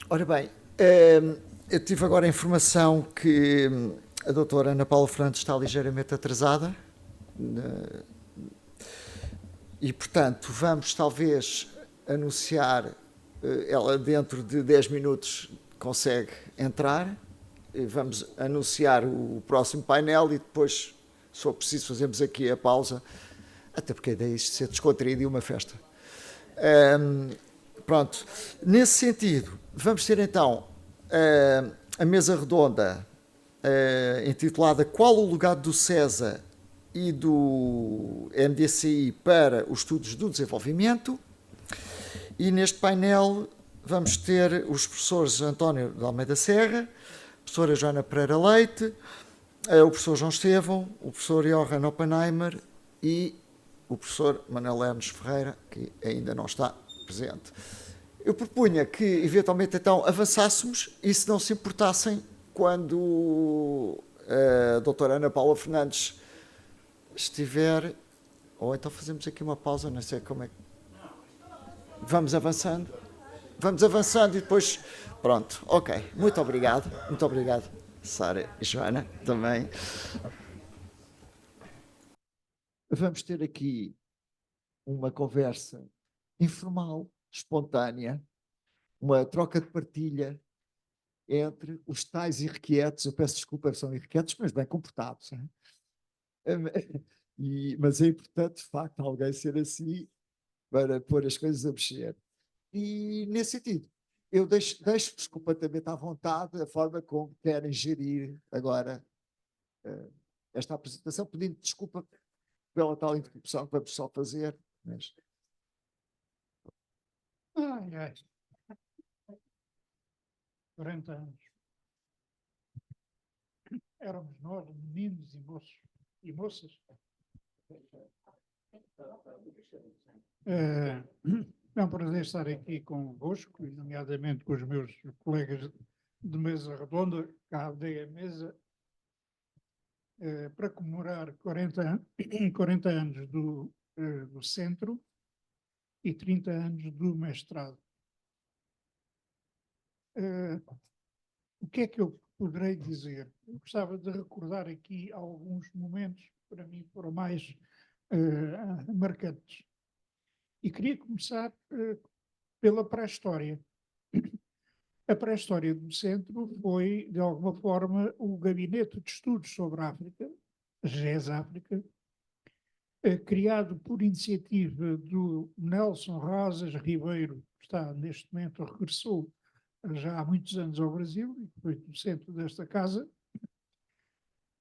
Ora bem, eu tive agora a informação que a doutora Ana Paula Fernandes está ligeiramente atrasada e, portanto, vamos talvez anunciar, ela dentro de 10 minutos consegue entrar, vamos anunciar o próximo painel e depois, se for preciso, fazemos aqui a pausa, até porque a ideia é isto ser descontraído e uma festa. Pronto, nesse sentido, vamos ter então a mesa redonda intitulada Qual o legado do CESA e do MDCI para os estudos do desenvolvimento. E neste painel vamos ter os professores António de Almeida Serra, a professora Joana Pereira Leite, o professor João Estevão, o professor Johan Oppenheimer e o professor Manuel Hermes Ferreira, que ainda não está presente. Eu propunha que, eventualmente, então, avançássemos e, se não se importassem, quando a doutora Ana Paula Fernandes estiver, ou então fazemos aqui uma pausa, não sei como é que... Vamos avançando e depois, pronto, ok, muito obrigado, Sara e Joana, também. Vamos ter aqui uma conversa informal, espontânea, uma troca de partilha entre os tais irrequietos, eu peço desculpa, são irrequietos, mas bem comportados. Mas é importante, de facto, alguém ser assim para pôr as coisas a mexer. E, nesse sentido, eu deixo-vos completamente à vontade a forma como querem gerir agora esta apresentação, pedindo desculpa pela tal interrupção que vamos só fazer. Mas... Ai, ai. 40 anos. Éramos nós, meninos e moços e moças. É um prazer estar aqui convosco, nomeadamente com os meus colegas de mesa redonda, cá dei a mesa, para comemorar 40 anos do centro e 30 anos do mestrado. O que é que eu poderei dizer? Eu gostava de recordar aqui alguns momentos que para mim foram mais marcantes. E queria começar pela pré-história. A pré-história do Centro foi, de alguma forma, o Gabinete de Estudos sobre a África, GES África, criado por iniciativa do Nelson Rosas Ribeiro, que está neste momento, regressou já há muitos anos ao Brasil, e foi do centro desta casa,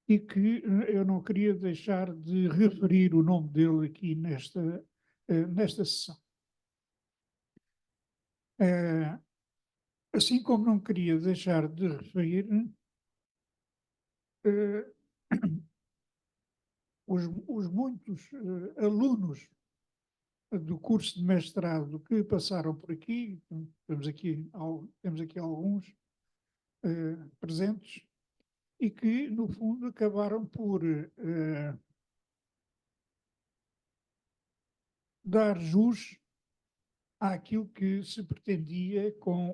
e que eu não queria deixar de referir o nome dele aqui nesta sessão. Assim como não queria deixar de referir os muitos alunos do curso de mestrado que passaram por aqui, temos aqui alguns presentes, e que, no fundo, acabaram por dar jus àquilo que se pretendia com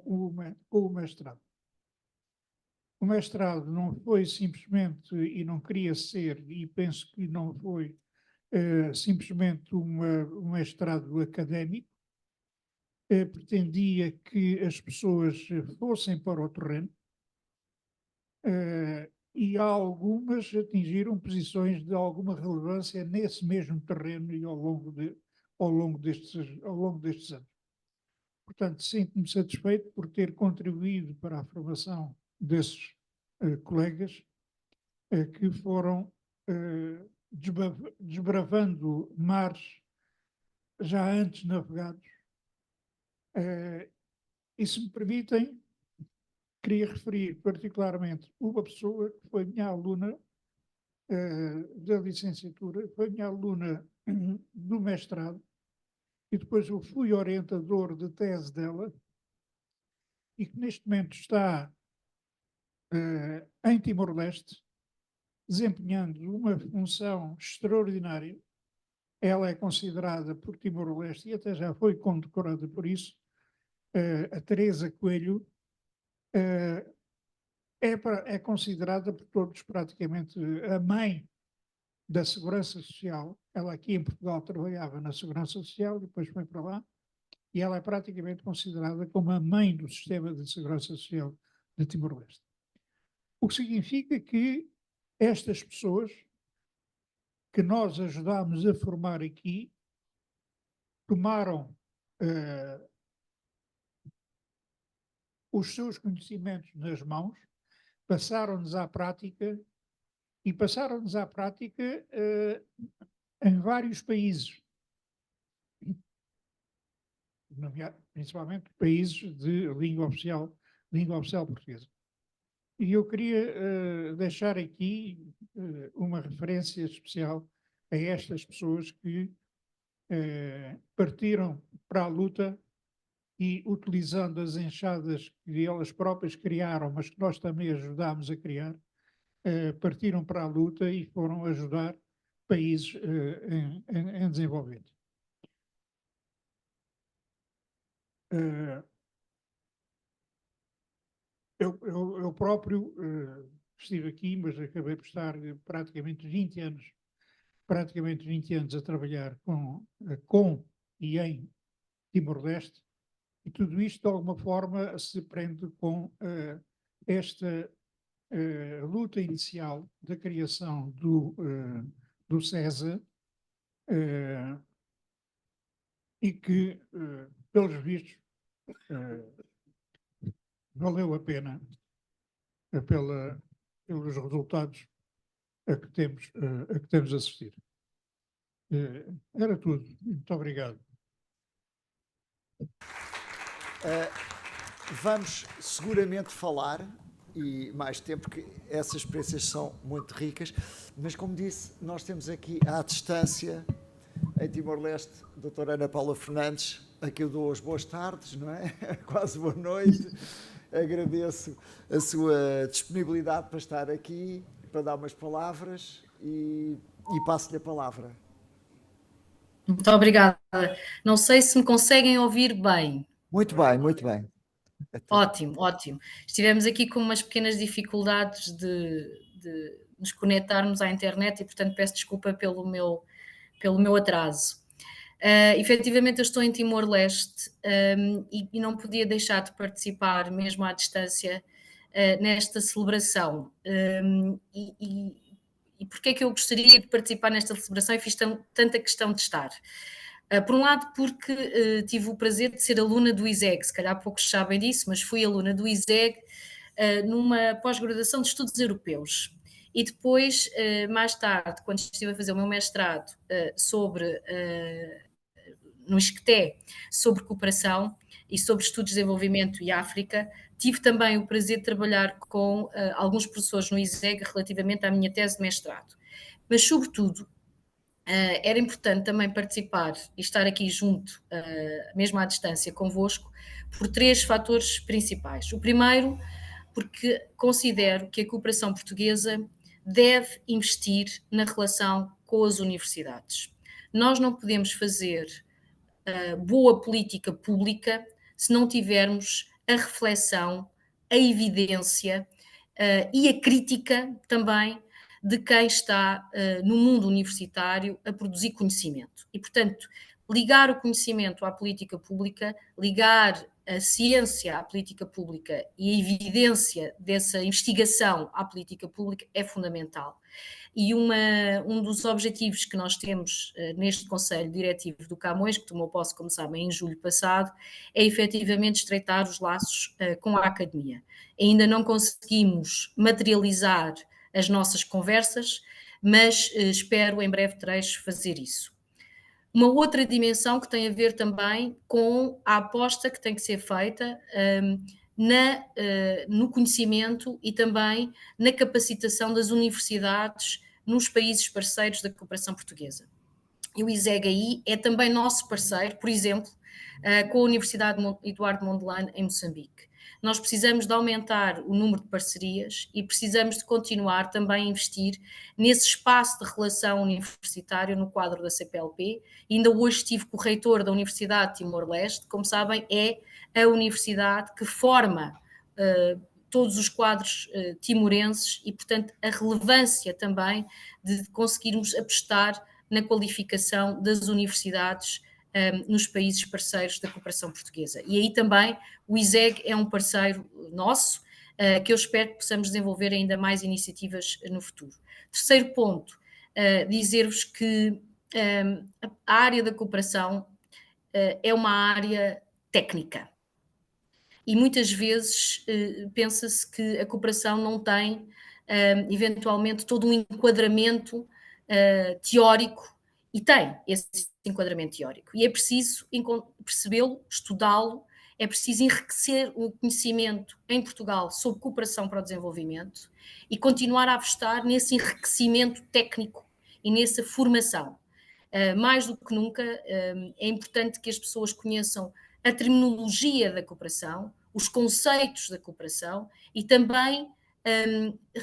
o mestrado. O mestrado não foi simplesmente, e não queria ser, e penso que não foi simplesmente um mestrado académico, pretendia que as pessoas fossem para o terreno, e algumas atingiram posições de alguma relevância nesse mesmo terreno e ao longo destes anos. Portanto, sinto-me satisfeito por ter contribuído para a formação desses colegas que foram desbravando mares já antes navegados. E, se me permitem, queria referir particularmente uma pessoa que foi minha aluna da licenciatura, foi minha aluna do mestrado, e depois eu fui orientador de tese dela, e que neste momento está em Timor-Leste, desempenhando uma função extraordinária. Ela é considerada por Timor-Leste, e até já foi condecorada por isso, a Teresa Coelho, é considerada por todos praticamente a mãe da Segurança Social. Ela aqui em Portugal trabalhava na Segurança Social, depois foi para lá, e ela é praticamente considerada como a mãe do sistema de segurança social de Timor-Leste. O que significa que estas pessoas que nós ajudámos a formar aqui tomaram os seus conhecimentos nas mãos, passaram-nos à prática e passaram-nos à prática em vários países, principalmente países de língua oficial portuguesa. E eu queria deixar aqui uma referência especial a estas pessoas que partiram para a luta e, utilizando as enxadas que elas próprias criaram, mas que nós também ajudámos a criar, partiram para a luta e foram ajudar países em desenvolvimento. Eu próprio estive aqui, mas acabei por estar praticamente 20 anos a trabalhar com e em Timor-Leste, e tudo isto de alguma forma se prende com esta luta inicial da criação do CESA, e que, pelos vistos, valeu a pena pelos resultados a que temos assistido. Era tudo. Muito obrigado. Vamos seguramente falar, e mais tempo, porque essas experiências são muito ricas, mas como disse, nós temos aqui à distância, em Timor-Leste, a doutora Ana Paula Fernandes, a que eu dou as boas tardes, não é? Quase boa noite. Agradeço a sua disponibilidade para estar aqui, para dar umas palavras, e passo-lhe a palavra. Muito obrigada. Não sei se me conseguem ouvir bem. Muito bem, muito bem. Ótimo, ótimo. Estivemos aqui com umas pequenas dificuldades de nos conectarmos à internet e, portanto, peço desculpa pelo meu atraso. Efetivamente, eu estou em Timor-Leste e não podia deixar de participar, mesmo à distância, nesta celebração. E porquê é que eu gostaria de participar nesta celebração e fiz tanta questão de estar? Por um lado, porque tive o prazer de ser aluna do ISEG, se calhar poucos sabem disso, mas fui aluna do ISEG numa pós-graduação de estudos europeus. E depois, mais tarde, quando estive a fazer o meu mestrado no ISCTE, sobre cooperação e sobre estudos de desenvolvimento e África, tive também o prazer de trabalhar com alguns professores no ISEG relativamente à minha tese de mestrado. Mas, sobretudo, era importante também participar e estar aqui junto, mesmo à distância, convosco, por 3 fatores principais. O primeiro, porque considero que a cooperação portuguesa deve investir na relação com as universidades. Nós não podemos fazer boa política pública se não tivermos a reflexão, a evidência e a crítica também de quem está no mundo universitário a produzir conhecimento. E, portanto, ligar o conhecimento à política pública, ligar a ciência à política pública e a evidência dessa investigação à política pública é fundamental. E um dos objetivos que nós temos neste Conselho Diretivo do Camões, que tomou posse, como sabem, em julho passado, é efetivamente estreitar os laços com a academia. Ainda não conseguimos materializar as nossas conversas, mas espero em breve trecho fazer isso. Uma outra dimensão que tem a ver também com a aposta que tem que ser feita no conhecimento e também na capacitação das universidades nos países parceiros da cooperação portuguesa. E o ISEG é também nosso parceiro, por exemplo, com a Universidade Eduardo Mondlane, em Moçambique. Nós precisamos de aumentar o número de parcerias e precisamos de continuar também a investir nesse espaço de relação universitário no quadro da CPLP. E ainda hoje estive com o reitor da Universidade de Timor-Leste, como sabem, é a universidade que forma todos os quadros timorenses e, portanto, a relevância também de conseguirmos apostar na qualificação das universidades nos países parceiros da cooperação portuguesa. E aí também o ISEG é um parceiro nosso, que eu espero que possamos desenvolver ainda mais iniciativas no futuro. Terceiro ponto, dizer-vos que a área da cooperação é uma área técnica. E muitas vezes pensa-se que a cooperação não tem, eventualmente, todo um enquadramento teórico, e tem esse enquadramento teórico. E é preciso percebê-lo, estudá-lo, é preciso enriquecer o conhecimento em Portugal sobre cooperação para o desenvolvimento e continuar a apostar nesse enriquecimento técnico e nessa formação. Mais do que nunca, é importante que as pessoas conheçam a terminologia da cooperação, os conceitos da cooperação e também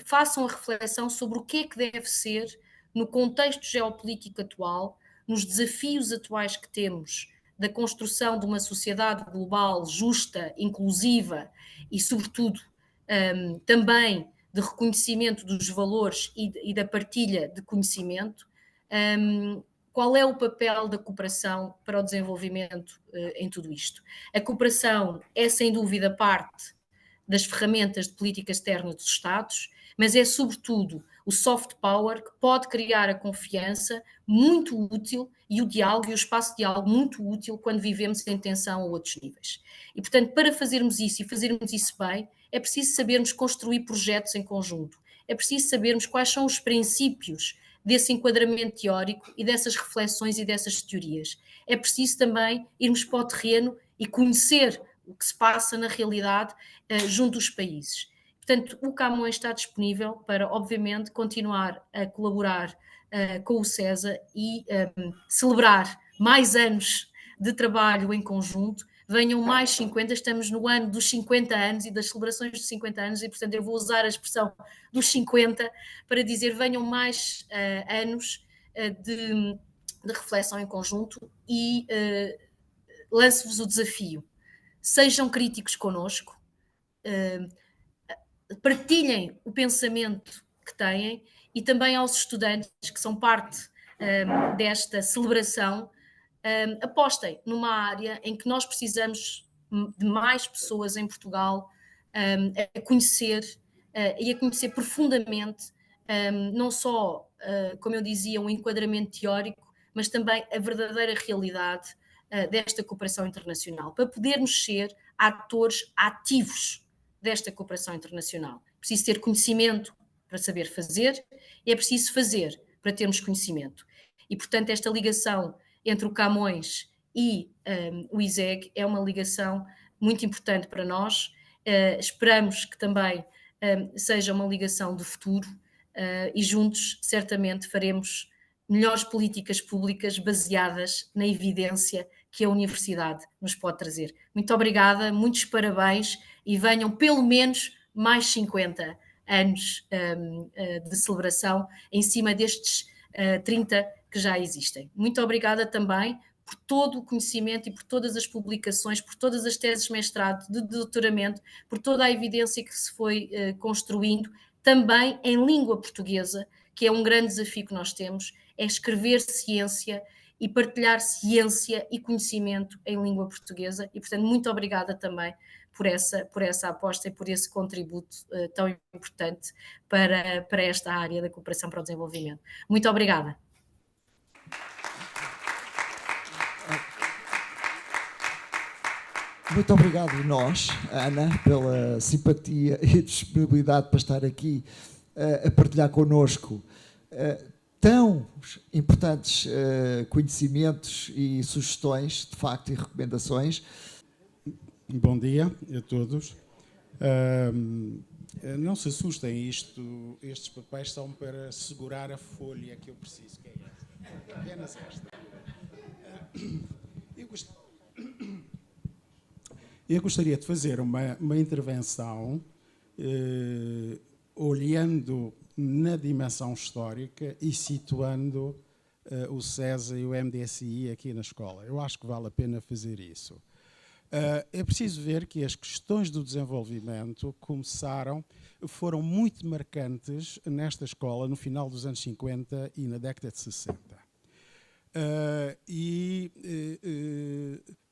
façam a reflexão sobre o que é que deve ser, no contexto geopolítico atual, nos desafios atuais que temos da construção de uma sociedade global justa, inclusiva e, sobretudo, também de reconhecimento dos valores e da partilha de conhecimento. Qual é o papel da cooperação para o desenvolvimento em tudo isto? A cooperação é, sem dúvida, parte das ferramentas de política externa dos Estados, mas é, sobretudo, o soft power que pode criar a confiança muito útil e o diálogo e o espaço de diálogo muito útil quando vivemos em tensão a outros níveis. E, portanto, para fazermos isso e fazermos isso bem, é preciso sabermos construir projetos em conjunto. É preciso sabermos quais são os princípios desse enquadramento teórico e dessas reflexões e dessas teorias. É preciso também irmos para o terreno e conhecer o que se passa na realidade junto dos países. Portanto, o Camões está disponível para, obviamente, continuar a colaborar com o CESA e celebrar mais anos de trabalho em conjunto. Venham mais 50, estamos no ano dos 50 anos e das celebrações dos 50 anos, e, portanto, eu vou usar a expressão dos 50 para dizer venham mais anos de reflexão em conjunto e lanço-vos o desafio. Sejam críticos connosco, partilhem o pensamento que têm e também aos estudantes que são parte desta celebração, apostem numa área em que nós precisamos de mais pessoas em Portugal a conhecer e a conhecer profundamente não só, como eu dizia, um enquadramento teórico, mas também a verdadeira realidade desta cooperação internacional, para podermos ser atores ativos desta cooperação internacional. É preciso ter conhecimento para saber fazer e é preciso fazer para termos conhecimento. E, portanto, esta ligação entre o Camões e o ISEG é uma ligação muito importante para nós. Esperamos que também seja uma ligação do futuro e juntos certamente faremos melhores políticas públicas baseadas na evidência que a universidade nos pode trazer. Muito obrigada, muitos parabéns e venham pelo menos mais 50 anos de celebração em cima destes 30 que já existem. Muito obrigada também por todo o conhecimento e por todas as publicações, por todas as teses de mestrado, de doutoramento, por toda a evidência que se foi construindo, também em língua portuguesa, que é um grande desafio que nós temos, é escrever ciência e partilhar ciência e conhecimento em língua portuguesa. E, portanto, muito obrigada também por essa aposta e por esse contributo tão importante para esta área da cooperação para o desenvolvimento. Muito obrigada. Muito obrigado nós, Ana, pela simpatia e disponibilidade para estar aqui a partilhar connosco tão importantes conhecimentos e sugestões, de facto, e recomendações. Bom dia a todos. Não se assustem, estes papéis são para segurar a folha que eu preciso, que é esta. Apenas esta. Eu gostaria de fazer uma intervenção olhando na dimensão histórica e situando o CESA e o MDSI aqui na escola. Eu acho que vale a pena fazer isso. É preciso ver que as questões do desenvolvimento foram muito marcantes nesta escola no final dos anos 50 e na década de 60.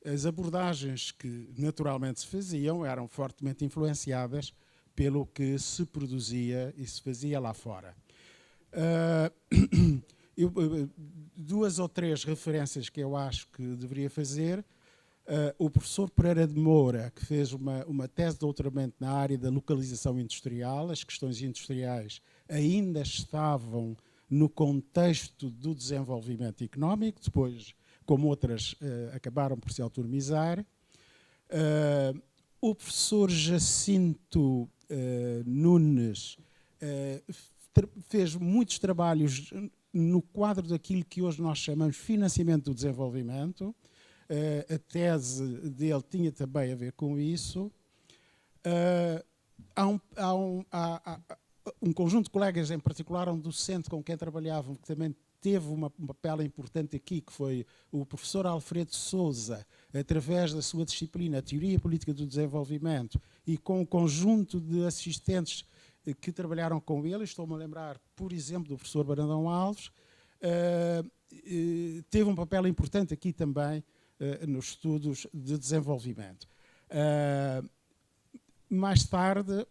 As abordagens que naturalmente se faziam eram fortemente influenciadas pelo que se produzia e se fazia lá fora. Duas ou três referências que eu acho que deveria fazer. O professor Pereira de Moura, que fez uma tese de doutoramento na área da localização industrial, as questões industriais ainda estavam no contexto do desenvolvimento económico, depois, como outras, acabaram por se autonomizar. O professor Jacinto Nunes fez muitos trabalhos no quadro daquilo que hoje nós chamamos de financiamento do desenvolvimento. A tese dele tinha também a ver com isso. Há um conjunto de colegas, em particular um docente com quem trabalhavam, que também teve um papel importante aqui, que foi o professor Alfredo Sousa, através da sua disciplina Teoria Política do Desenvolvimento, e com o conjunto de assistentes que trabalharam com ele. Estou-me a lembrar, por exemplo, do professor Brandão Alves. Teve um papel importante aqui também nos estudos de desenvolvimento. Mais tarde,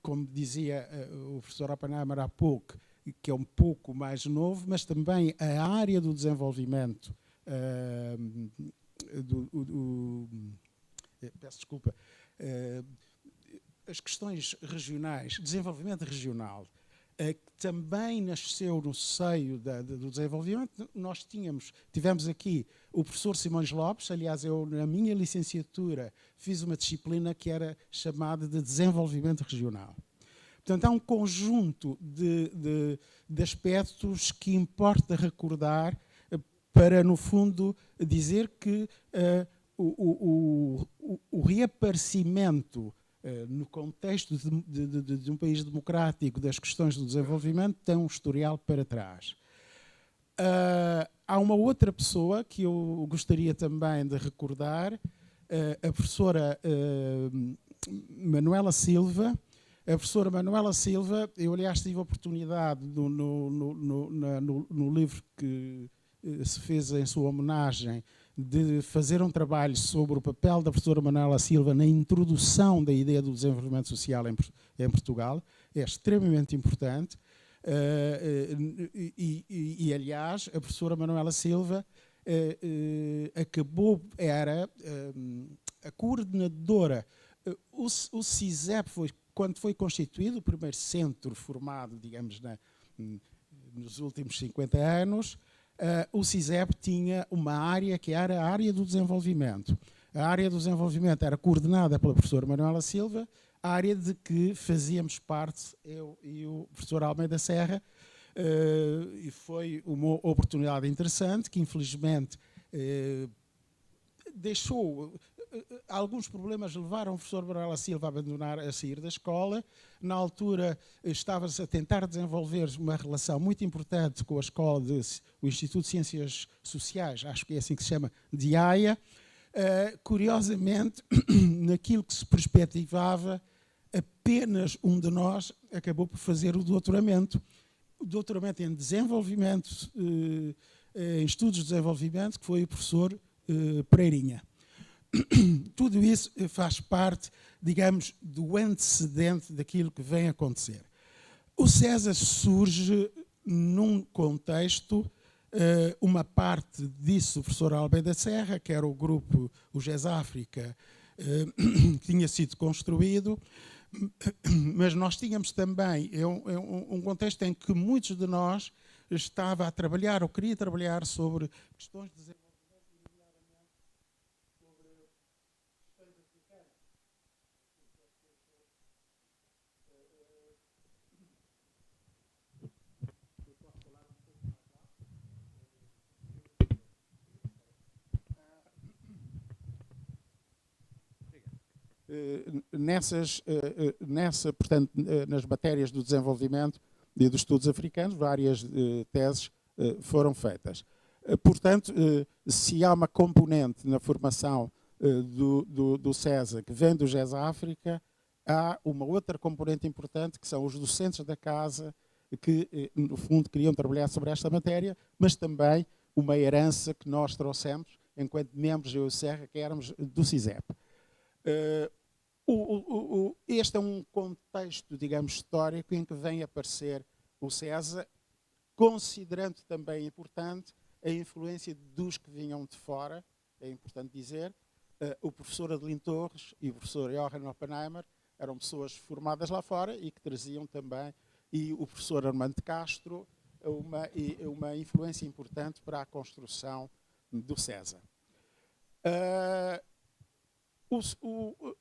como dizia o professor Oppenheimer há pouco, que é um pouco mais novo, mas também a área do desenvolvimento, peço desculpa, as questões regionais, desenvolvimento regional, que também nasceu no seio do desenvolvimento. Nós tivemos aqui o professor Simões Lopes. Aliás, eu, na minha licenciatura, fiz uma disciplina que era chamada de desenvolvimento regional. Portanto, há um conjunto de aspectos que importa recordar para, no fundo, dizer que o reaparecimento no contexto de um país democrático das questões do desenvolvimento tem um historial para trás. Há uma outra pessoa que eu gostaria também de recordar, a professora Manuela Silva. A professora Manuela Silva, eu aliás tive a oportunidade no livro que se fez em sua homenagem, de fazer um trabalho sobre o papel da professora Manuela Silva na introdução da ideia do desenvolvimento social em Portugal. É extremamente importante. Aliás, a professora Manuela Silva era a coordenadora. O CISEP quando foi constituído, o primeiro centro formado, digamos, nos últimos 50 anos, o CISEP tinha uma área que era a área do desenvolvimento. A área do desenvolvimento era coordenada pela professora Manuela Silva, a área de que fazíamos parte, eu e o professor Almeida Serra, e foi uma oportunidade interessante que, infelizmente, deixou... Alguns problemas levaram o professor Manuela Silva a sair da escola. Na altura, estava-se a tentar desenvolver uma relação muito importante com a escola, o Instituto de Ciências Sociais, acho que é assim que se chama, de Haia. Curiosamente, naquilo que se perspectivava, apenas um de nós acabou por fazer o doutoramento. O doutoramento em desenvolvimento, em estudos de desenvolvimento, que foi o professor Pereirinha. Tudo isso faz parte, digamos, do antecedente daquilo que vem a acontecer. O César surge num contexto, uma parte disso, o professor Almeida Serra, que era o grupo, o GES África, que tinha sido construído, mas nós tínhamos também um contexto em que muitos de nós estava a trabalhar, ou queria trabalhar sobre questões de desenvolvimento. Portanto, nas matérias do desenvolvimento e dos estudos africanos, várias teses foram feitas. Portanto, se há uma componente na formação do CESA, que vem do GES África, há uma outra componente importante, que são os docentes da casa, que, no fundo, queriam trabalhar sobre esta matéria, mas também uma herança que nós trouxemos, enquanto membros, eu e o Serra, que éramos do CISEP. Este é um contexto, digamos, histórico, em que vem aparecer o CESA, considerando também importante a influência dos que vinham de fora, é importante dizer. O professor Adelino Torres e o professor Johann Oppenheimer eram pessoas formadas lá fora e que traziam também, e o professor Armando de Castro, uma influência importante para a construção do CESA.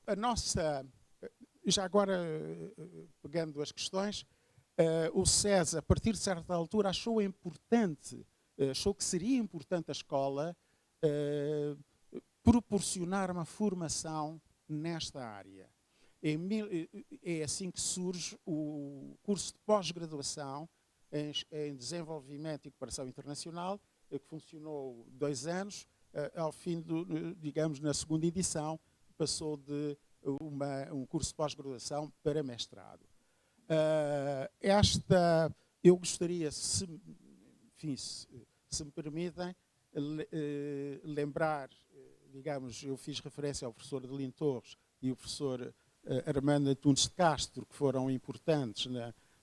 A nossa, já agora pegando as questões, o CESA, a partir de certa altura, achou que seria importante a escola proporcionar uma formação nesta área. É assim que surge o curso de pós-graduação em Desenvolvimento e Cooperação Internacional, que funcionou 2 anos. Ao fim, digamos, na segunda edição, passou de um curso de pós-graduação para mestrado. Eu gostaria, se me permitem, lembrar, digamos, eu fiz referência ao professor Adelino Torres e o professor Armando Antunes de Castro, que foram importantes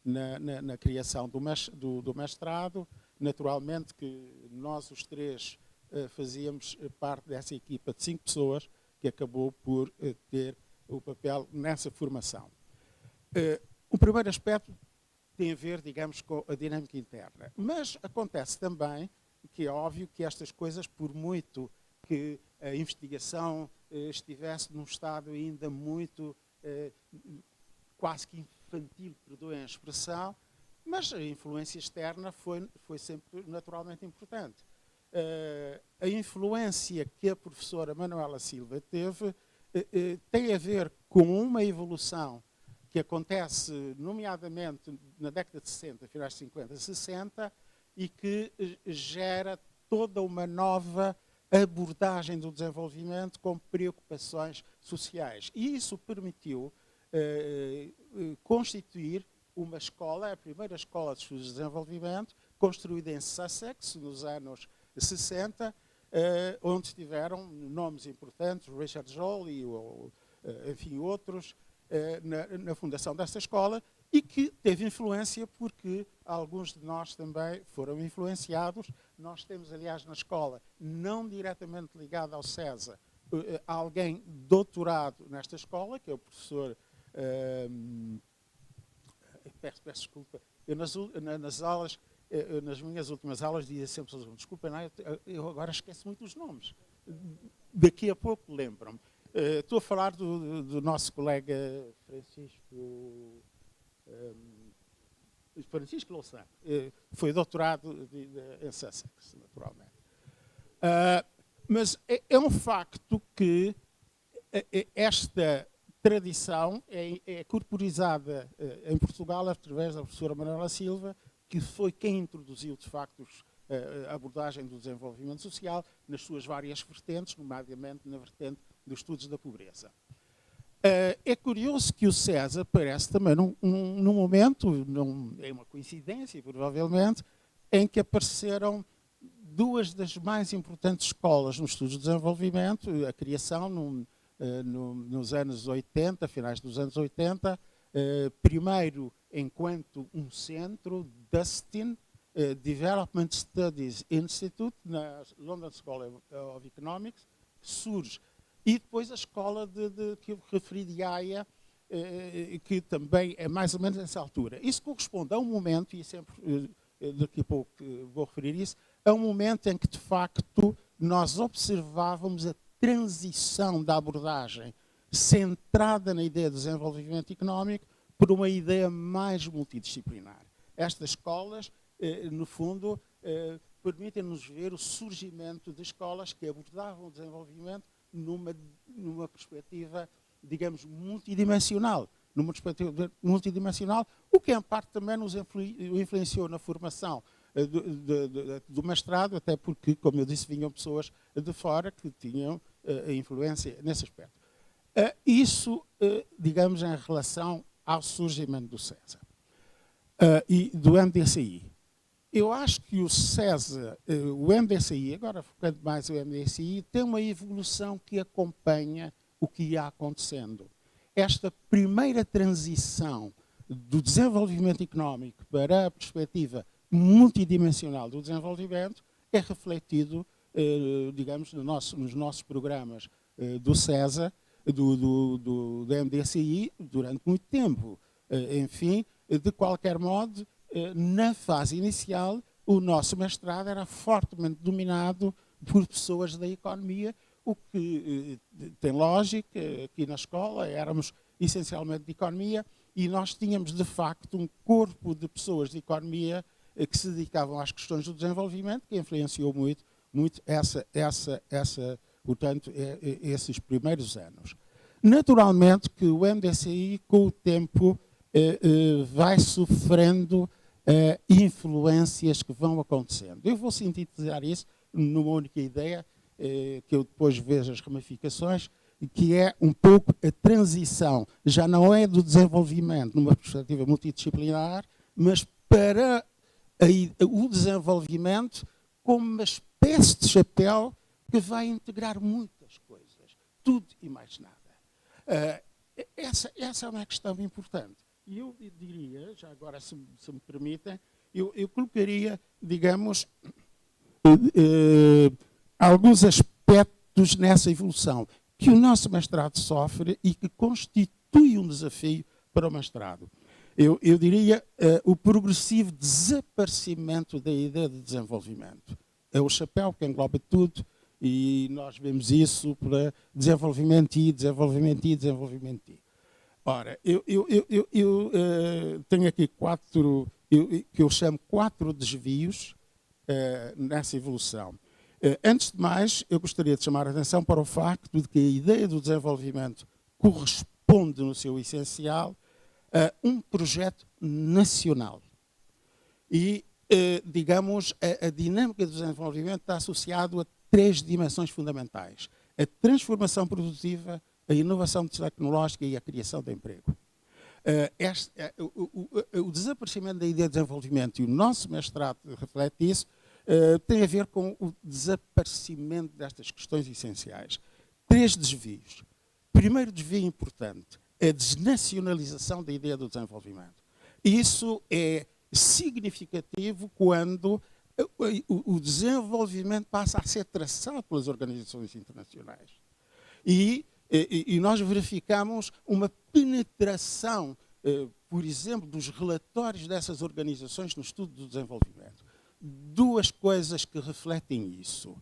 na criação do mestrado. Naturalmente que nós os três fazíamos parte dessa equipa de 5 pessoas que acabou por ter o papel nessa formação. O primeiro aspecto tem a ver, digamos, com a dinâmica interna. Mas acontece também que é óbvio que estas coisas, por muito que a investigação estivesse num estado ainda muito quase que infantil, perdoem a expressão, mas a influência externa foi sempre naturalmente importante. A influência que a professora Manuela Silva teve tem a ver com uma evolução que acontece, nomeadamente, na década de 60, finais de 50, 60, e que gera toda uma nova abordagem do desenvolvimento com preocupações sociais. E isso permitiu constituir uma escola, a primeira escola de estudos de desenvolvimento, construída em Sussex, nos anos 60, onde tiveram nomes importantes, Richard Jolley, enfim, outros, na fundação dessa escola, e que teve influência porque alguns de nós também foram influenciados. Nós temos, aliás, na escola, não diretamente ligado ao CESA, alguém doutorado nesta escola, que é o professor... peço desculpa. Eu nas aulas, nas minhas últimas aulas, dizia sempre aos alunos, desculpa, não, eu agora esqueço muito os nomes. Daqui a pouco lembram-me. Estou a falar do nosso colega Francisco Louçã. Foi doutorado em Sussex, naturalmente. Mas é um facto que esta tradição é corporizada em Portugal através da professora Manuela Silva, que foi quem introduziu, de facto, a abordagem do desenvolvimento social nas suas várias vertentes, nomeadamente na vertente dos estudos da pobreza. É curioso que o CESA aparece também num momento, é uma coincidência, provavelmente, em que apareceram 2 das mais importantes escolas nos estudos de desenvolvimento, a criação nos anos 80, finais dos anos 80, primeiro enquanto um centro, Dustin Development Studies Institute, na London School of Economics, que surge. E depois a escola que eu referi de Haia, que também é mais ou menos nessa altura. Isso corresponde a um momento, e sempre daqui a pouco vou referir isso, a um momento em que, de facto, nós observávamos a transição da abordagem centrada na ideia de desenvolvimento económico por uma ideia mais multidisciplinar. Estas escolas, no fundo, permitem-nos ver o surgimento de escolas que abordavam o desenvolvimento numa perspectiva, digamos, multidimensional. Numa perspectiva multidimensional, o que em parte também nos influenciou na formação do mestrado, até porque, como eu disse, vinham pessoas de fora que tinham a influência nesse aspecto. Isso, digamos, em relação ao surgimento do CESA e do MDCI. Eu acho que o CESA, o MDCI, agora focando mais o MDCI, tem uma evolução que acompanha o que ia acontecendo. Esta primeira transição do desenvolvimento económico para a perspectiva multidimensional do desenvolvimento é refletido, digamos, nos nossos programas do CESA, do MDCI, durante muito tempo. Enfim, de qualquer modo, na fase inicial, o nosso mestrado era fortemente dominado por pessoas da economia, o que tem lógica. Aqui na escola éramos essencialmente de economia e nós tínhamos, de facto, um corpo de pessoas de economia que se dedicavam às questões do desenvolvimento, que influenciou muito portanto, esses primeiros anos. Naturalmente que o MDCI, com o tempo, vai sofrendo influências que vão acontecendo. Eu vou sintetizar isso numa única ideia, que eu depois vejo as ramificações, que é um pouco a transição, já não é do desenvolvimento numa perspectiva multidisciplinar, mas para o desenvolvimento como uma espécie de chapéu que vai integrar muitas coisas, tudo e mais nada. Essa é uma questão importante. E eu diria, já agora se me permitem, eu colocaria, digamos, alguns aspectos nessa evolução que o nosso mestrado sofre e que constitui um desafio para o mestrado. Eu diria o progressivo desaparecimento da ideia de desenvolvimento. É o chapéu que engloba tudo e nós vemos isso para desenvolvimento I, desenvolvimento I, desenvolvimento I. Ora, eu tenho aqui que eu chamo 4 desvios nessa evolução. Antes de mais, eu gostaria de chamar a atenção para o facto de que a ideia do desenvolvimento corresponde, no seu essencial, a um projeto nacional. E, digamos, a dinâmica do desenvolvimento está associada a 3 dimensões fundamentais: a transformação produtiva, a inovação tecnológica e a criação de emprego. O desaparecimento da ideia de desenvolvimento, e o nosso mestrado reflete isso, tem a ver com o desaparecimento destas questões essenciais. 3 desvios. Primeiro desvio importante, a desnacionalização da ideia do desenvolvimento. Isso é significativo quando o desenvolvimento passa a ser traçado pelas organizações internacionais. E nós verificamos uma penetração, por exemplo, dos relatórios dessas organizações no estudo do desenvolvimento. 2 coisas que refletem isso,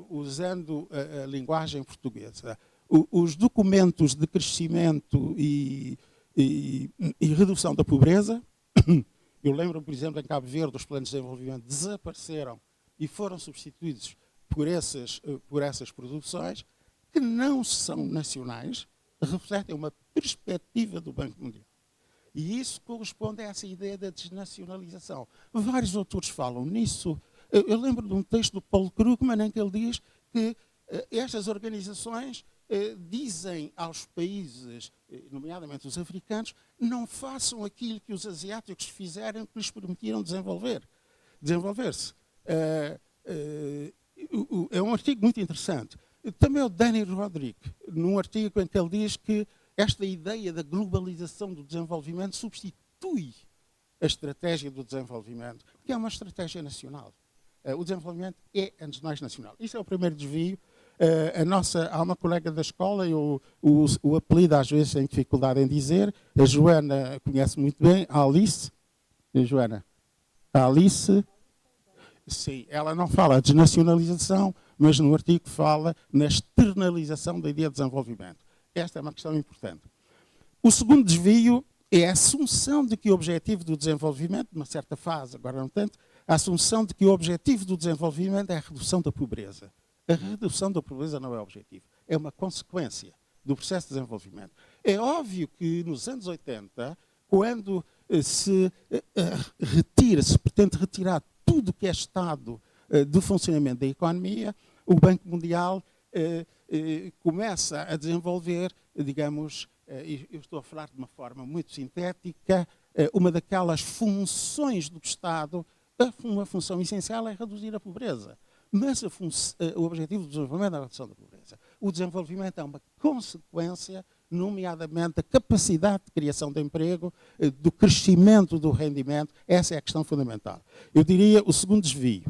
usando a linguagem portuguesa. Os documentos de crescimento e redução da pobreza, eu lembro, por exemplo, em Cabo Verde, os planos de desenvolvimento desapareceram e foram substituídos por essas produções, que não são nacionais, refletem uma perspectiva do Banco Mundial. E isso corresponde a essa ideia da desnacionalização. Vários autores falam nisso. Eu lembro de um texto do Paul Krugman em que ele diz que estas organizações dizem aos países, nomeadamente os africanos, não façam aquilo que os asiáticos fizeram que lhes permitiram desenvolver-se. É um artigo muito interessante. Também o Danny Roderick, num artigo em que ele diz que esta ideia da globalização do desenvolvimento substitui a estratégia do desenvolvimento, que é uma estratégia nacional. O desenvolvimento é, antes de mais, nacional. Isso é o primeiro desvio. Há uma colega da escola, o apelido às vezes tem dificuldade em dizer, a Joana conhece muito bem, a Alice. Joana? A Alice, sim, ela não fala de desnacionalização, mas no artigo fala na externalização da ideia de desenvolvimento. Esta é uma questão importante. O segundo desvio é a assunção de que o objetivo do desenvolvimento, numa certa fase, agora não tanto, a assunção de que o objetivo do desenvolvimento é a redução da pobreza. A redução da pobreza não é o objetivo, é uma consequência do processo de desenvolvimento. É óbvio que nos anos 80, quando se pretende retirar tudo que é estado do funcionamento da economia, o Banco Mundial começa a desenvolver, digamos, eu estou a falar de uma forma muito sintética, uma daquelas funções do Estado. Uma função essencial é reduzir a pobreza. Mas o objetivo do desenvolvimento é a redução da pobreza. O desenvolvimento é uma consequência, nomeadamente da capacidade de criação de emprego, do crescimento do rendimento. Essa é a questão fundamental. Eu diria o segundo desvio.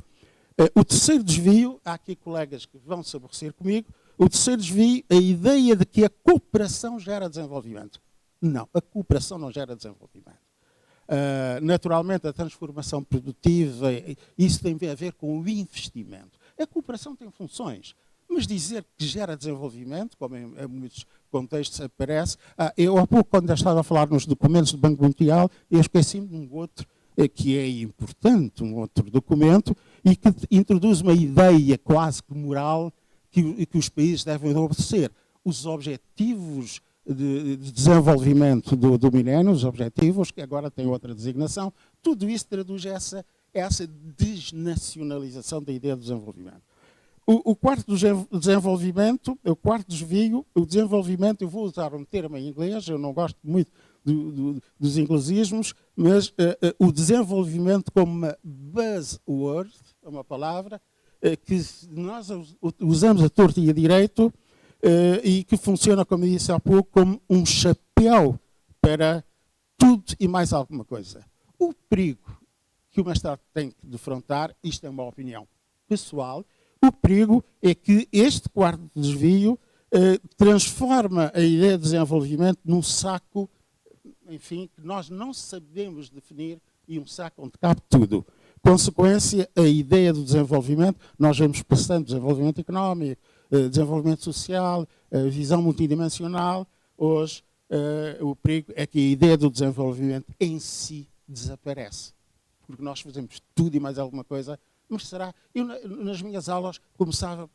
O terceiro desvio, há aqui colegas que vão se aborrecer comigo, o terceiro desvio, a ideia de que a cooperação gera desenvolvimento. Não, a cooperação não gera desenvolvimento. Naturalmente, a transformação produtiva, isso tem a ver com o investimento. A cooperação tem funções, mas dizer que gera desenvolvimento, como em muitos contextos aparece, eu há pouco, quando estava a falar nos documentos do Banco Mundial, eu esqueci-me de um outro que é importante, um outro documento, e que introduz uma ideia quase que moral que os países devem obedecer. Os objetivos de desenvolvimento do milénio, os objetivos, que agora têm outra designação, tudo isso traduz essa desnacionalização da ideia do desenvolvimento. O quarto desenvolvimento, o quarto desvio, o desenvolvimento, eu vou usar um termo em inglês, eu não gosto muito dos inglesismos, mas o desenvolvimento como uma buzzword, uma palavra, que nós usamos a torto e a direito, e que funciona, como eu disse há pouco, como um chapéu para tudo e mais alguma coisa. O perigo que o mestrado tem que defrontar, isto é uma opinião pessoal, o perigo é que este quarto desvio transforma a ideia de desenvolvimento num saco, enfim, que nós não sabemos definir, e um saco onde cabe tudo. Consequência, a ideia do desenvolvimento, nós vamos passando desenvolvimento económico, desenvolvimento social, visão multidimensional. Hoje, o perigo é que a ideia do desenvolvimento em si desaparece. Porque nós fazemos tudo e mais alguma coisa, mas será... Eu, nas minhas aulas, começava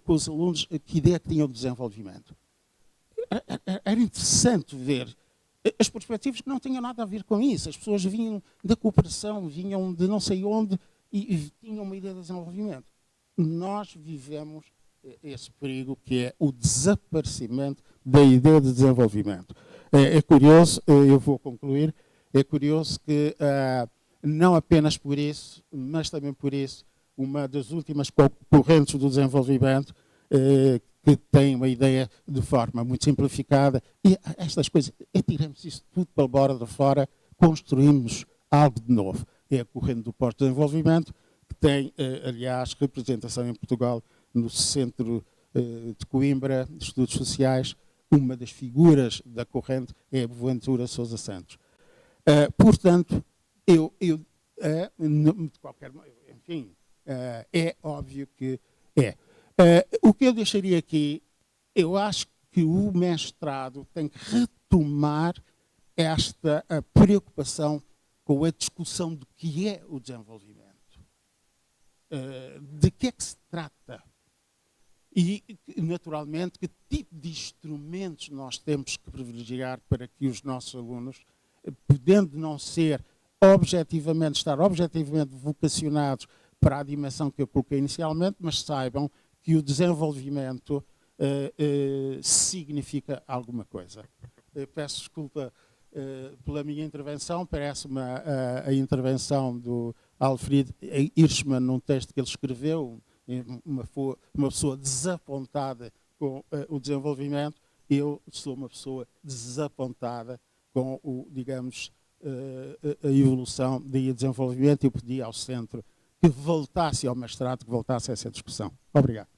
com os alunos que ideia que tinham de desenvolvimento. Era interessante ver as perspectivas que não tinham nada a ver com isso. As pessoas vinham da cooperação, vinham de não sei onde e tinham uma ideia de desenvolvimento. Nós vivemos esse perigo que é o desaparecimento da ideia de desenvolvimento. É curioso, eu vou concluir, é curioso que não apenas por isso, mas também por isso, uma das últimas correntes do desenvolvimento que tem uma ideia de forma muito simplificada, e estas coisas, tiramos isso tudo para a borda de fora, construímos algo de novo. É a corrente do pós-desenvolvimento, que tem, aliás, representação em Portugal no Centro de Coimbra de Estudos Sociais. Uma das figuras da corrente é a Boaventura Sousa Santos. Portanto, de qualquer modo, enfim, é óbvio que é. O que eu deixaria aqui, eu acho que o mestrado tem que retomar esta preocupação com a discussão do que é o desenvolvimento. De que é que se trata? E, naturalmente, que tipo de instrumentos nós temos que privilegiar para que os nossos alunos, podendo não ser estar objetivamente vocacionados para a dimensão que eu coloquei inicialmente, mas saibam que o desenvolvimento significa alguma coisa. Peço desculpa pela minha intervenção, parece-me a intervenção do Alfred Hirschman num texto que ele escreveu, uma pessoa desapontada com o desenvolvimento. Eu sou uma pessoa desapontada com digamos, a evolução e o desenvolvimento. Eu pedi ao Centro que voltasse ao mestrado, que voltasse a essa discussão. Obrigado.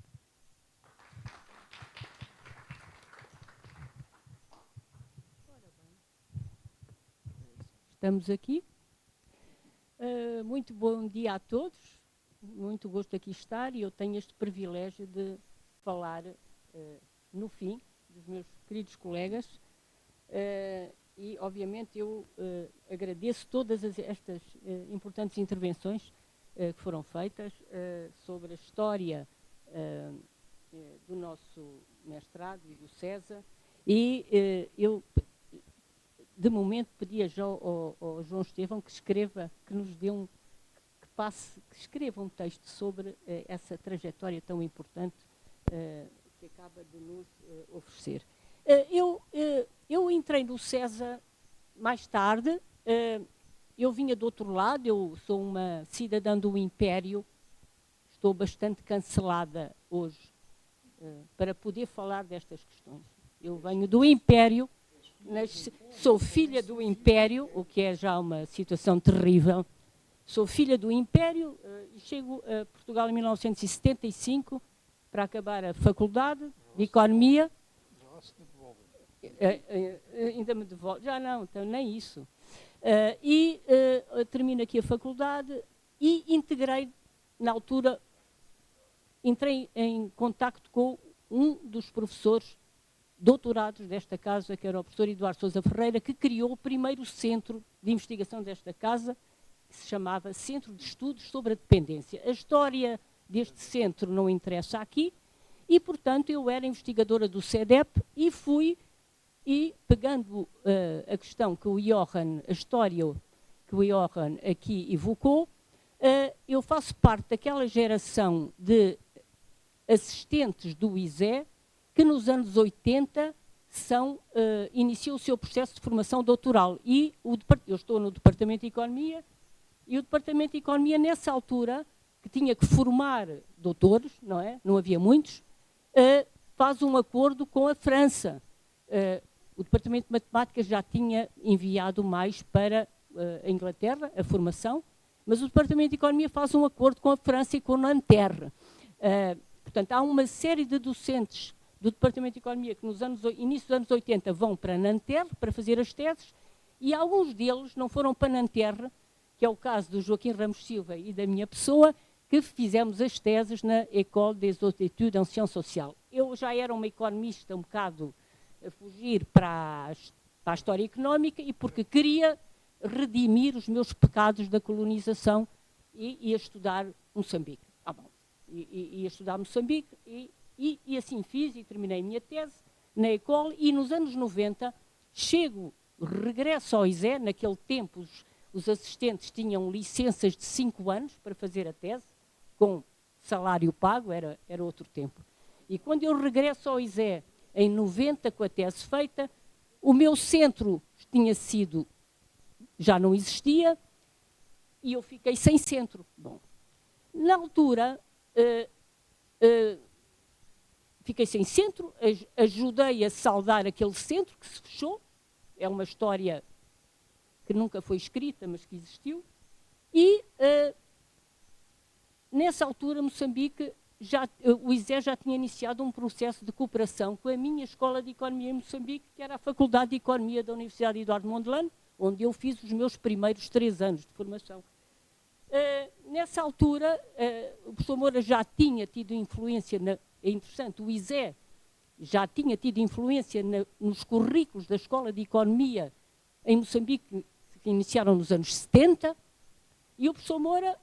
Estamos aqui. Muito bom dia a todos. Muito gosto de aqui estar, e eu tenho este privilégio de falar no fim dos meus queridos colegas. E, obviamente, eu agradeço todas estas importantes intervenções que foram feitas sobre a história do nosso mestrado e do CESA. E eu, de momento, pedia já ao João Estevão que escreva, que nos dê que escreva um texto sobre essa trajetória tão importante que acaba de nos oferecer. Eu entrei no CESA mais tarde, eu vinha do outro lado, eu sou uma cidadã do Império, estou bastante cancelada hoje para poder falar destas questões. Eu venho do Império, sou filha do Império, o que é já uma situação terrível. Sou filha do Império e chego a Portugal em 1975 para acabar a faculdade de Economia. Ainda me devolve. Já não, então nem isso. Termino aqui a faculdade e integrei, na altura, entrei em contacto com um dos professores doutorados desta casa, que era o professor Eduardo Sousa Ferreira, que criou o primeiro centro de investigação desta casa, que se chamava Centro de Estudos sobre a Dependência. A história deste centro não interessa aqui e, portanto, eu era investigadora do CEDEP e fui, e pegando a questão que o Johan, a história que o Johan aqui evocou, eu faço parte daquela geração de assistentes do ISE que nos anos 80 iniciou o seu processo de formação doutoral. E eu estou no Departamento de Economia, e o Departamento de Economia, nessa altura, que tinha que formar doutores, não é? Não havia muitos, faz um acordo com a França. O Departamento de Matemática já tinha enviado mais para a Inglaterra, a formação, mas o Departamento de Economia faz um acordo com a França e com a Nanterre. Portanto, há uma série de docentes do Departamento de Economia que início dos anos 80 vão para Nanterre para fazer as teses e alguns deles não foram para Nanterre, que é o caso do Joaquim Ramos Silva e da minha pessoa, que fizemos as teses na École des Hautes Études en Sciences Sociales. Eu já era uma economista um bocado a fugir para a história económica e porque queria redimir os meus pecados da colonização e ia estudar Moçambique. Ia estudar Moçambique e assim fiz e terminei a minha tese na École e nos anos 90 regresso ao ISE, naquele tempo os assistentes tinham licenças de 5 anos para fazer a tese, com salário pago, era outro tempo. E quando eu regresso ao ISE, em 90, com a tese feita, o meu centro já não existia e eu fiquei sem centro. Bom, na altura, fiquei sem centro, ajudei a saldar aquele centro que se fechou, é uma história que nunca foi escrita, mas que existiu, e nessa altura Moçambique, o ISE já tinha iniciado um processo de cooperação com a minha Escola de Economia em Moçambique, que era a Faculdade de Economia da Universidade Eduardo Mondlane, onde eu fiz os meus primeiros 3 anos de formação. Nessa altura, o professor Moura já tinha tido influência, é interessante, o ISE já tinha tido influência nos currículos da Escola de Economia em Moçambique, que iniciaram nos anos 70, e o professor Moura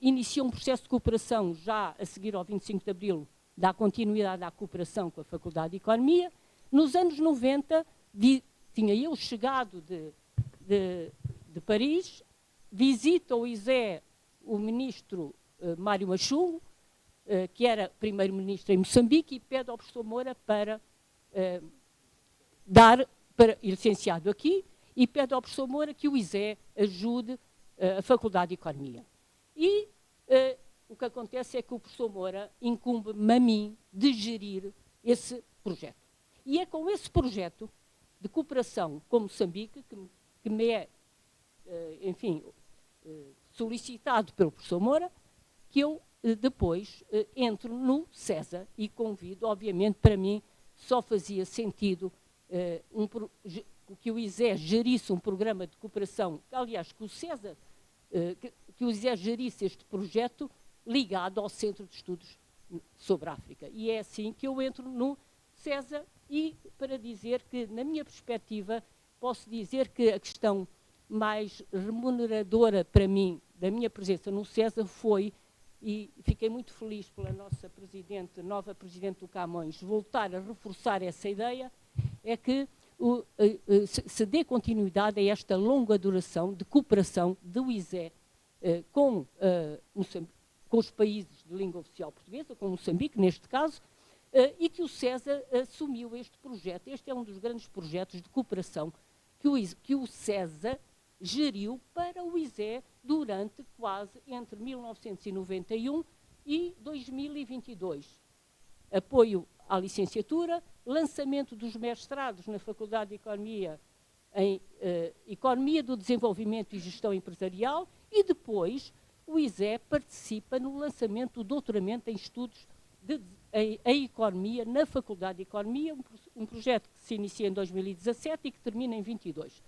iniciou um processo de cooperação já a seguir ao 25 de Abril, dá continuidade à cooperação com a Faculdade de Economia. Nos anos 90, tinha eu chegado de Paris, visita o ISE o ministro Mário Machungo, que era primeiro-ministro em Moçambique, e pede ao professor Moura para licenciado aqui, e pede ao professor Moura que o ISE ajude a Faculdade de Economia. E o que acontece é que o professor Moura incumbe-me a mim de gerir esse projeto. E é com esse projeto de cooperação com Moçambique, que me é, enfim, solicitado pelo professor Moura, que eu depois entro no CESA e convido, obviamente, para mim só fazia sentido que o ISE gerisse um programa de cooperação, aliás, que o CESA, que o ISE gerisse este projeto ligado ao Centro de Estudos sobre a África. E é assim que eu entro no CESA e para dizer que, na minha perspectiva, posso dizer que a questão mais remuneradora para mim da minha presença no CESA foi, e fiquei muito feliz pela nossa nova Presidente do Camões, voltar a reforçar essa ideia, é que se dê continuidade a esta longa duração de cooperação do ISE com com os países de língua oficial portuguesa, como Moçambique, neste caso, e que o CESA assumiu este projeto. Este é um dos grandes projetos de cooperação que o CESA geriu para o ISE durante quase entre 1991 e 2022. Apoio à licenciatura, lançamento dos mestrados na Faculdade de Economia em Economia do Desenvolvimento e Gestão Empresarial, e depois o ISE participa no lançamento do doutoramento em estudos em Economia na Faculdade de Economia, um projeto que se inicia em 2017 e que termina em 22.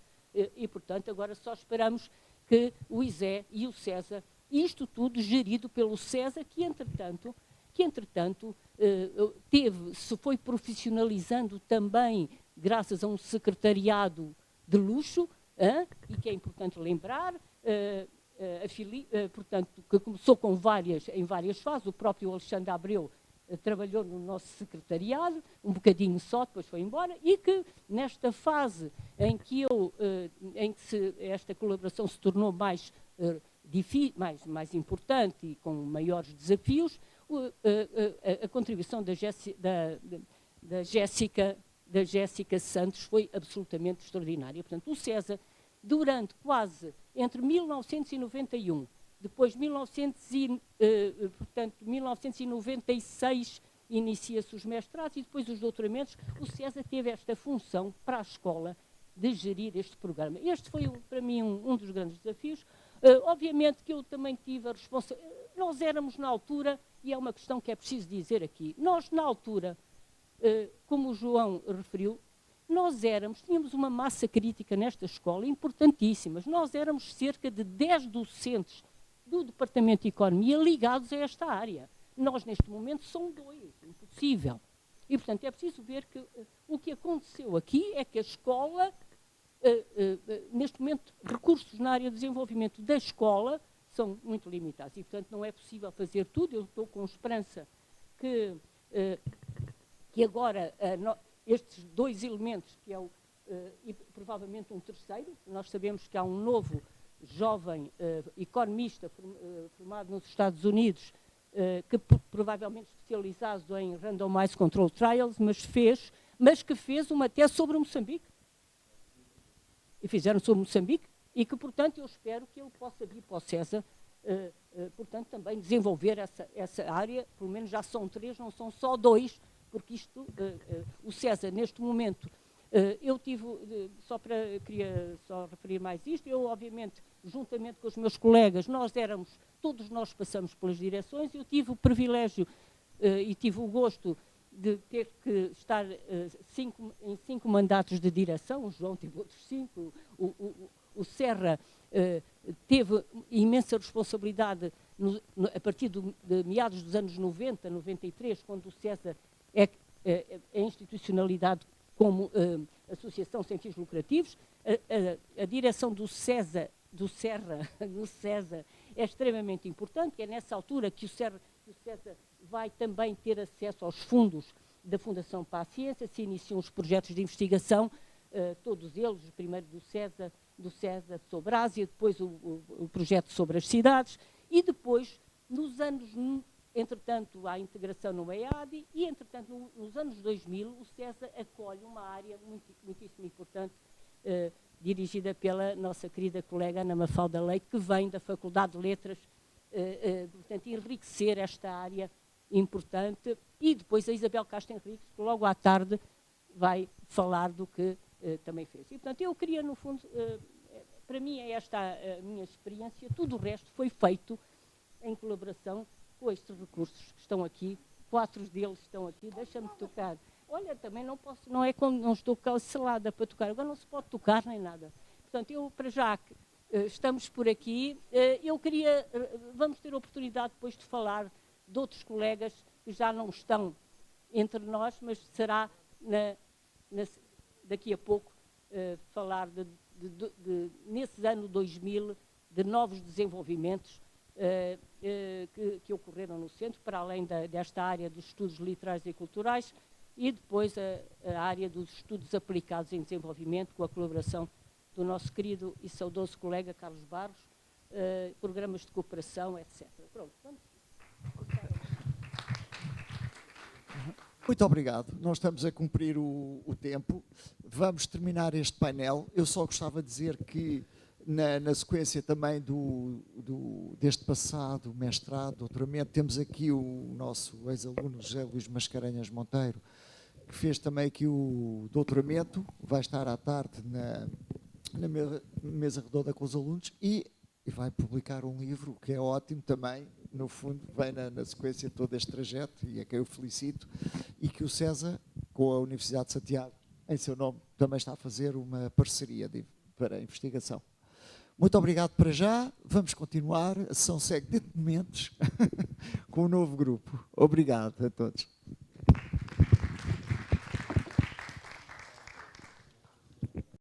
E, portanto, agora só esperamos que o ISE e o CESA, isto tudo gerido pelo CESA, que entretanto se foi profissionalizando também graças a um secretariado de luxo, e que é importante lembrar, portanto, que começou em várias fases. O próprio Alexandre Abreu trabalhou no nosso secretariado, um bocadinho só, depois foi embora, e que nesta fase em que esta colaboração se tornou mais importante e com maiores desafios, a contribuição da Jéssica Santos foi absolutamente extraordinária. Portanto, o CESA, durante quase entre 1991, depois 1996 inicia-se os mestrados e depois os doutoramentos, o CESA teve esta função para a escola de gerir este programa. Este foi, para mim, um dos grandes desafios. Obviamente que eu também tive a responsabilidade. Nós éramos, na altura, e é uma questão que é preciso dizer aqui, nós, na altura, como o João referiu, tínhamos uma massa crítica nesta escola importantíssima. Nós éramos cerca de 10 docentes do Departamento de Economia ligados a esta área. Nós, neste momento, são 2, impossível. E, portanto, é preciso ver que o que aconteceu aqui é que a escola, neste momento, recursos na área de desenvolvimento da escola são muito limitados e, portanto, não é possível fazer tudo. Eu estou com esperança que agora estes 2 elementos, que é e provavelmente um terceiro, nós sabemos que há um novo jovem economista formado nos Estados Unidos, que provavelmente especializado em Randomized Control Trials, mas que fez uma tese sobre Moçambique. E fizeram sobre Moçambique, e que, portanto, eu espero que ele possa vir para o CESA, portanto, também desenvolver essa área. Pelo menos já são 3, não são só 2, porque isto, o CESA, neste momento, queria só referir mais isto. Eu, obviamente, juntamente com os meus colegas, todos nós passamos pelas direções. Eu tive o privilégio e tive o gosto de ter que estar em 5 mandatos de direção. O João teve outros 5, o Serra teve imensa responsabilidade a partir de meados dos anos 90, 93, quando o CESA é institucionalidade como associação sem fins lucrativos. A direção do CESA é extremamente importante, é nessa altura que o CESA vai também ter acesso aos fundos da Fundação para a Ciência. Se iniciam os projetos de investigação, todos eles, primeiro do CESA sobre a Ásia, depois o projeto sobre as cidades, e depois, entretanto, há a integração no EAD, e, entretanto, nos anos 2000, o CESA acolhe uma área muitíssimo importante, dirigida pela nossa querida colega Ana Mafalda Leite, que vem da Faculdade de Letras, portanto, enriquecer esta área importante. E depois a Isabel Castro Henriques, que logo à tarde vai falar do que também fez. E, portanto, eu queria, no fundo, para mim é esta a minha experiência. Tudo o resto foi feito em colaboração com estes recursos que estão aqui. 4 deles estão aqui. Deixa-me tocar. Olha, também não posso, não é quando não estou selada para tocar, agora não se pode tocar nem nada. Portanto, eu, para já que estamos por aqui, vamos ter a oportunidade depois de falar de outros colegas que já não estão entre nós, mas será daqui a pouco falar nesse ano 2000 de novos desenvolvimentos que ocorreram no centro, para além desta área dos estudos literários e culturais, e depois a área dos estudos aplicados em desenvolvimento, com a colaboração do nosso querido e saudoso colega Carlos Barros, programas de cooperação, etc. Pronto, vamos Muito obrigado. Nós estamos a cumprir o tempo. Vamos terminar este painel. Eu só gostava de dizer que, na sequência também deste passado, mestrado, doutoramento, temos aqui o nosso ex-aluno José Luís Mascarenhas Monteiro, que fez também aqui o doutoramento, vai estar à tarde na mesa redonda com os alunos e vai publicar um livro que é ótimo também, no fundo, vem na sequência de todo este trajeto, e a quem eu felicito, e que o César, com a Universidade de Santiago, em seu nome, também está a fazer uma parceria para a investigação. Muito obrigado para já, vamos continuar, a sessão segue dentro de momentos com um novo grupo. Obrigado a todos.